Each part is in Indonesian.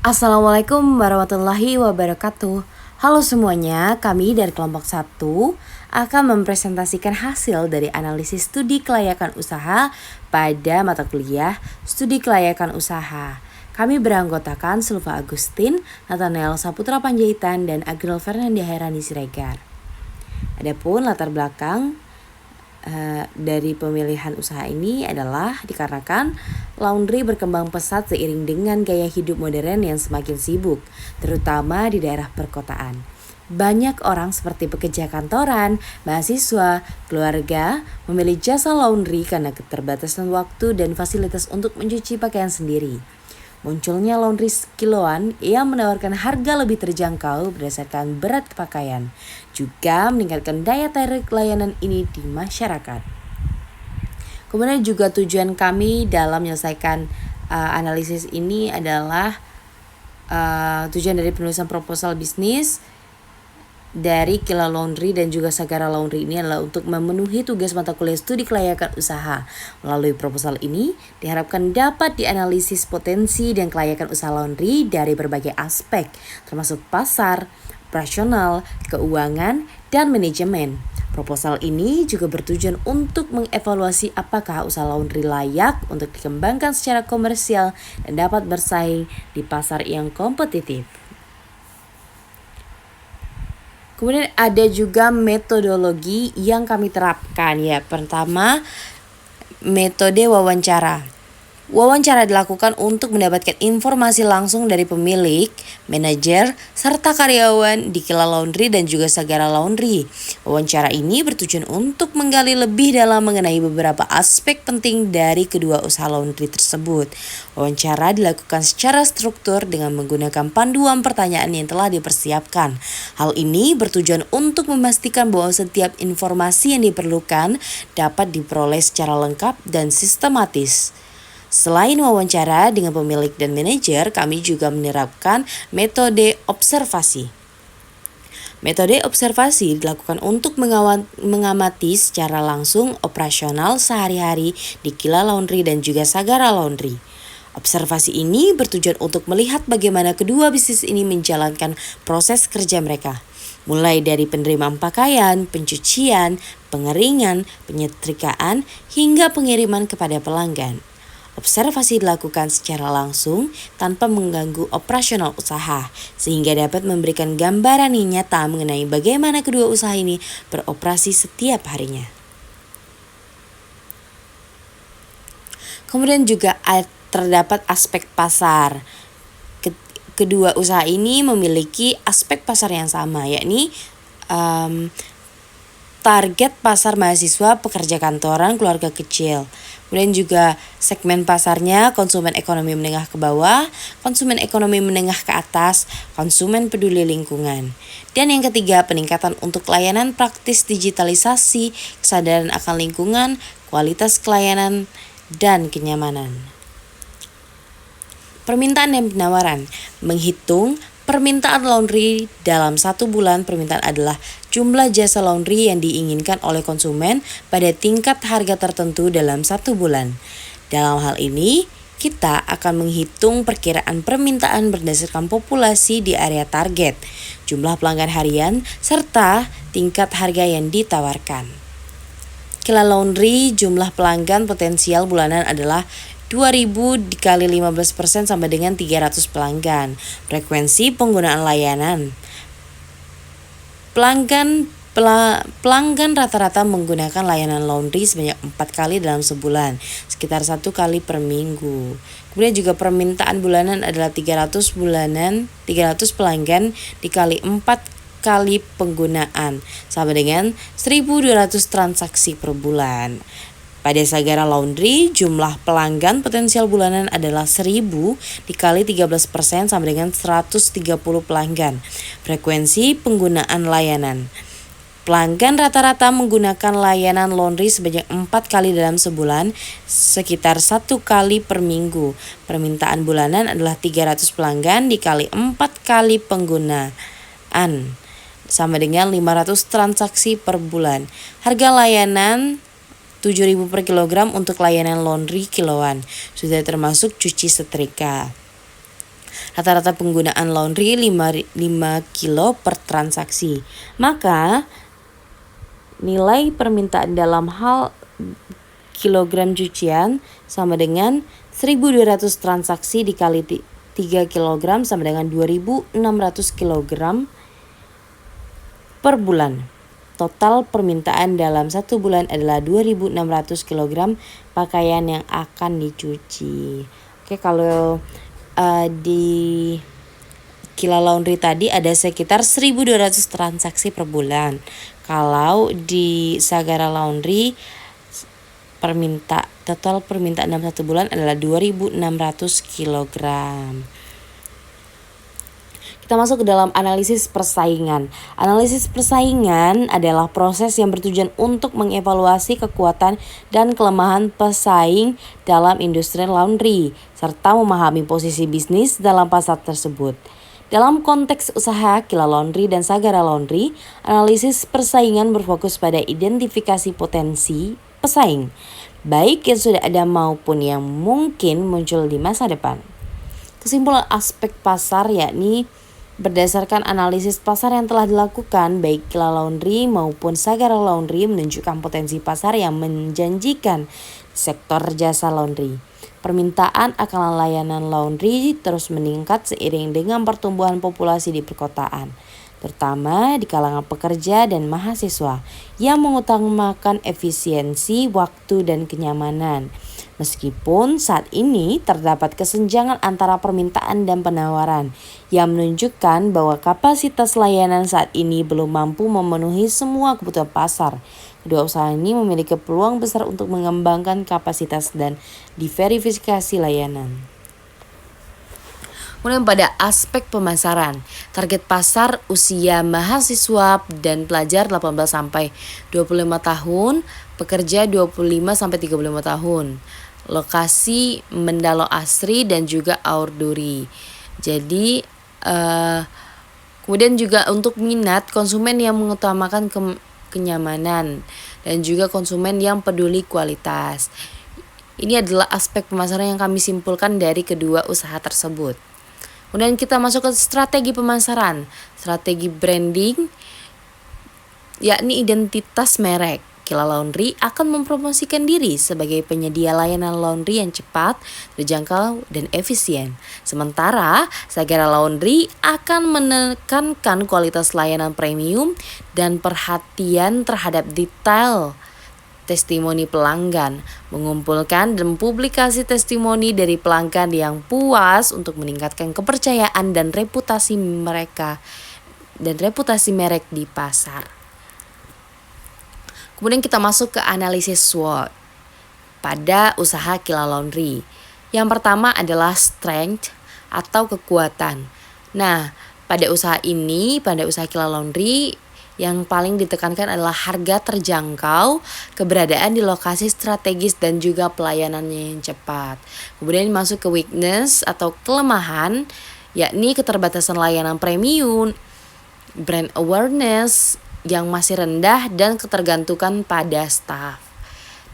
Assalamualaikum warahmatullahi wabarakatuh. Halo semuanya, kami dari kelompok 1 akan mempresentasikan hasil dari analisis studi kelayakan usaha pada mata kuliah Studi Kelayakan Usaha. Kami beranggotakan Sulfa Agustin, Nathaniel Saputra Panjaitan, dan Agril Fernandia Herani Siregar. Adapun latar belakang dari pemilihan usaha ini adalah dikarenakan laundry berkembang pesat seiring dengan gaya hidup modern yang semakin sibuk, terutama di daerah perkotaan. Banyak orang seperti pekerja kantoran, mahasiswa, keluarga memilih jasa laundry karena keterbatasan waktu dan fasilitas untuk mencuci pakaian sendiri. Munculnya laundry kiloan yang menawarkan harga lebih terjangkau berdasarkan berat pakaian, juga meningkatkan daya tarik layanan ini di masyarakat. Kemudian juga tujuan kami dalam menyelesaikan analisis ini adalah tujuan dari penulisan proposal bisnis dari Kila Laundry dan juga Sagara Laundry ini adalah untuk memenuhi tugas mata kuliah studi kelayakan usaha. Melalui proposal ini diharapkan dapat dianalisis potensi dan kelayakan usaha laundry dari berbagai aspek, termasuk pasar, operasional, keuangan, dan manajemen. Proposal ini juga bertujuan untuk mengevaluasi apakah usaha laundry layak untuk dikembangkan secara komersial dan dapat bersaing di pasar yang kompetitif. Kemudian ada juga metodologi yang kami terapkan ya. Pertama, metode wawancara. Wawancara dilakukan untuk mendapatkan informasi langsung dari pemilik, manajer, serta karyawan di Kila Laundry dan juga Sagara Laundry. Wawancara ini bertujuan untuk menggali lebih dalam mengenai beberapa aspek penting dari kedua usaha laundry tersebut. Wawancara dilakukan secara struktur dengan menggunakan panduan pertanyaan yang telah dipersiapkan. Hal ini bertujuan untuk memastikan bahwa setiap informasi yang diperlukan dapat diperoleh secara lengkap dan sistematis. Selain wawancara dengan pemilik dan manajer, kami juga menerapkan metode observasi. Metode observasi dilakukan untuk mengamati secara langsung operasional sehari-hari di Kila Laundry dan juga Sagara Laundry. Observasi ini bertujuan untuk melihat bagaimana kedua bisnis ini menjalankan proses kerja mereka, mulai dari penerimaan pakaian, pencucian, pengeringan, penyetrikaan, hingga pengiriman kepada pelanggan. Observasi dilakukan secara langsung tanpa mengganggu operasional usaha, sehingga dapat memberikan gambaran yang nyata mengenai bagaimana kedua usaha ini beroperasi setiap harinya. Kemudian juga terdapat aspek pasar. Kedua usaha ini memiliki aspek pasar yang sama, yakni target pasar mahasiswa, pekerja kantoran, keluarga kecil. Kemudian juga segmen pasarnya konsumen ekonomi menengah ke bawah, konsumen ekonomi menengah ke atas, konsumen peduli lingkungan. Dan yang ketiga, peningkatan untuk layanan praktis digitalisasi, kesadaran akan lingkungan, kualitas pelayanan, dan kenyamanan. Permintaan dan penawaran. Menghitung permintaan laundry dalam 1 bulan. Permintaan adalah jumlah jasa laundry yang diinginkan oleh konsumen pada tingkat harga tertentu dalam 1 bulan. Dalam hal ini, kita akan menghitung perkiraan permintaan berdasarkan populasi di area target, jumlah pelanggan harian, serta tingkat harga yang ditawarkan. Kila Laundry jumlah pelanggan potensial bulanan adalah 2.000 dikali 15% sama dengan 300 pelanggan. Frekuensi penggunaan layanan. Pelanggan rata-rata menggunakan layanan laundry sebanyak 4 kali dalam sebulan, sekitar 1 kali per minggu. Kemudian juga permintaan bulanan adalah 300 pelanggan dikali 4 kali penggunaan, sama dengan 1.200 transaksi per bulan. Pada Sagara Laundry, jumlah pelanggan potensial bulanan adalah 1.000 dikali 13% sama dengan 130 pelanggan. Frekuensi penggunaan layanan. Pelanggan rata-rata menggunakan layanan laundry sebanyak 4 kali dalam sebulan, sekitar 1 kali per minggu. Permintaan bulanan adalah 300 pelanggan dikali 4 kali penggunaan, sama dengan 500 transaksi per bulan. Harga layanan 7.000 per kilogram untuk layanan laundry kiloan, sudah termasuk cuci setrika. Rata-rata penggunaan laundry 5 kilo per transaksi. Maka nilai permintaan dalam hal kilogram cucian sama dengan 1.200 transaksi dikali 3 kg sama dengan 2.600 kg per bulan. Total permintaan dalam 1 bulan adalah 2.600 kg pakaian yang akan dicuci. Oke, kalau di Kila Laundry tadi ada sekitar 1.200 transaksi per bulan. Kalau di Sagara Laundry total permintaan dalam 1 bulan adalah 2.600 kg. Kita masuk ke dalam analisis persaingan. Analisis persaingan adalah proses yang bertujuan untuk mengevaluasi kekuatan dan kelemahan pesaing dalam industri laundry, serta memahami posisi bisnis dalam pasar tersebut. Dalam konteks usaha Kila Laundry dan Sagara Laundry, analisis persaingan berfokus pada identifikasi potensi pesaing, baik yang sudah ada maupun yang mungkin muncul di masa depan. Kesimpulan aspek pasar yakni berdasarkan analisis pasar yang telah dilakukan, baik Kila Laundry maupun Sagara Laundry menunjukkan potensi pasar yang menjanjikan di sektor jasa laundry. Permintaan akan layanan laundry terus meningkat seiring dengan pertumbuhan populasi di perkotaan, terutama di kalangan pekerja dan mahasiswa yang mengutamakan efisiensi, waktu, dan kenyamanan. Meskipun saat ini terdapat kesenjangan antara permintaan dan penawaran yang menunjukkan bahwa kapasitas layanan saat ini belum mampu memenuhi semua kebutuhan pasar. Kedua usaha ini memiliki peluang besar untuk mengembangkan kapasitas dan diversifikasi layanan. Kemudian pada aspek pemasaran, target pasar usia mahasiswa dan pelajar 18 sampai 25 tahun, pekerja 25 sampai 35 tahun. Lokasi Mendalo Asri dan juga Aurduri. Jadi kemudian juga untuk minat konsumen yang mengutamakan kenyamanan dan juga konsumen yang peduli kualitas. Ini adalah aspek pemasaran yang kami simpulkan dari kedua usaha tersebut. Kemudian kita masuk ke strategi pemasaran, strategi branding, yakni identitas merek. Kila Laundry akan mempromosikan diri sebagai penyedia layanan laundry yang cepat, terjangkau, dan efisien. Sementara Sagara Laundry akan menekankan kualitas layanan premium dan perhatian terhadap detail testimoni pelanggan, mengumpulkan dan publikasi testimoni dari pelanggan yang puas untuk meningkatkan kepercayaan dan reputasi mereka dan reputasi merek di pasar. Kemudian kita masuk ke analisis SWOT pada usaha Kila Laundry. Yang pertama adalah strength atau kekuatan. Nah, pada usaha Kila Laundry yang paling ditekankan adalah harga terjangkau, keberadaan di lokasi strategis dan juga pelayanannya yang cepat. Kemudian masuk ke weakness atau kelemahan, yakni keterbatasan layanan premium, brand awareness yang masih rendah dan ketergantungan pada staff.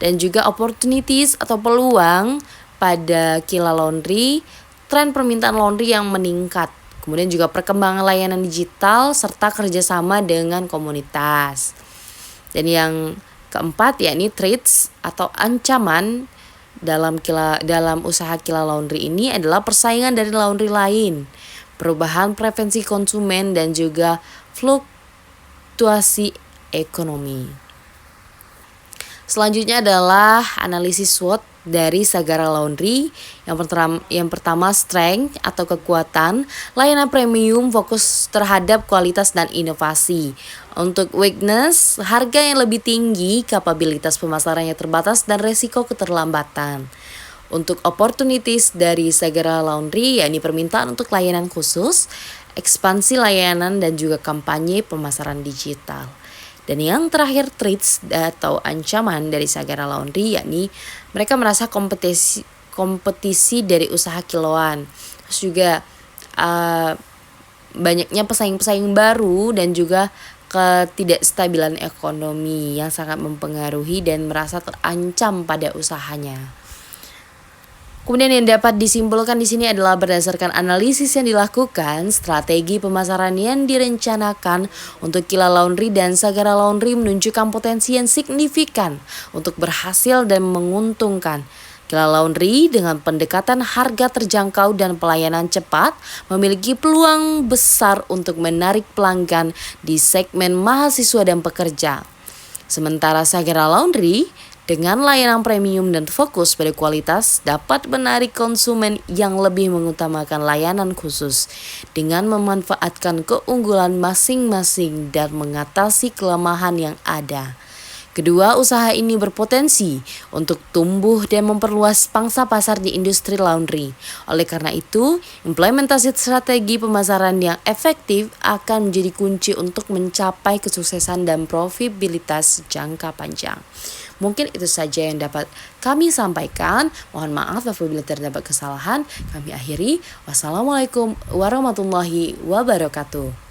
Dan juga opportunities atau peluang pada Kila Laundry, tren permintaan laundry yang meningkat. Kemudian juga perkembangan layanan digital serta kerjasama dengan komunitas. Dan yang keempat yakni threats atau ancaman dalam usaha Kila Laundry ini adalah persaingan dari laundry lain, perubahan preferensi konsumen dan juga fluktuasi ekonomi. Selanjutnya adalah analisis SWOT dari Sagara Laundry. Yang pertama strength atau kekuatan, layanan premium fokus terhadap kualitas dan inovasi. Untuk weakness, harga yang lebih tinggi, kapabilitas pemasarannya terbatas dan resiko keterlambatan. Untuk opportunities dari Sagara Laundry, yakni permintaan untuk layanan khusus, ekspansi layanan dan juga kampanye pemasaran digital. Dan yang terakhir threats atau ancaman dari Sagara Laundry, yakni mereka merasa kompetisi dari usaha kiloan. Terus juga banyaknya pesaing-pesaing baru dan juga ketidakstabilan ekonomi yang sangat mempengaruhi dan merasa terancam pada usahanya. Kemudian yang dapat disimpulkan di sini adalah berdasarkan analisis yang dilakukan, strategi pemasaran yang direncanakan untuk Kila Laundry dan Sagara Laundry menunjukkan potensi yang signifikan untuk berhasil dan menguntungkan. Kila Laundry dengan pendekatan harga terjangkau dan pelayanan cepat memiliki peluang besar untuk menarik pelanggan di segmen mahasiswa dan pekerja. Sementara Sagara Laundry dengan layanan premium dan fokus pada kualitas dapat menarik konsumen yang lebih mengutamakan layanan khusus dengan memanfaatkan keunggulan masing-masing dan mengatasi kelemahan yang ada. Kedua usaha ini berpotensi untuk tumbuh dan memperluas pangsa pasar di industri laundry. Oleh karena itu, implementasi strategi pemasaran yang efektif akan menjadi kunci untuk mencapai kesuksesan dan profitabilitas jangka panjang. Mungkin itu saja yang dapat kami sampaikan. Mohon maaf apabila terdapat kesalahan. Kami akhiri. Wassalamualaikum warahmatullahi wabarakatuh.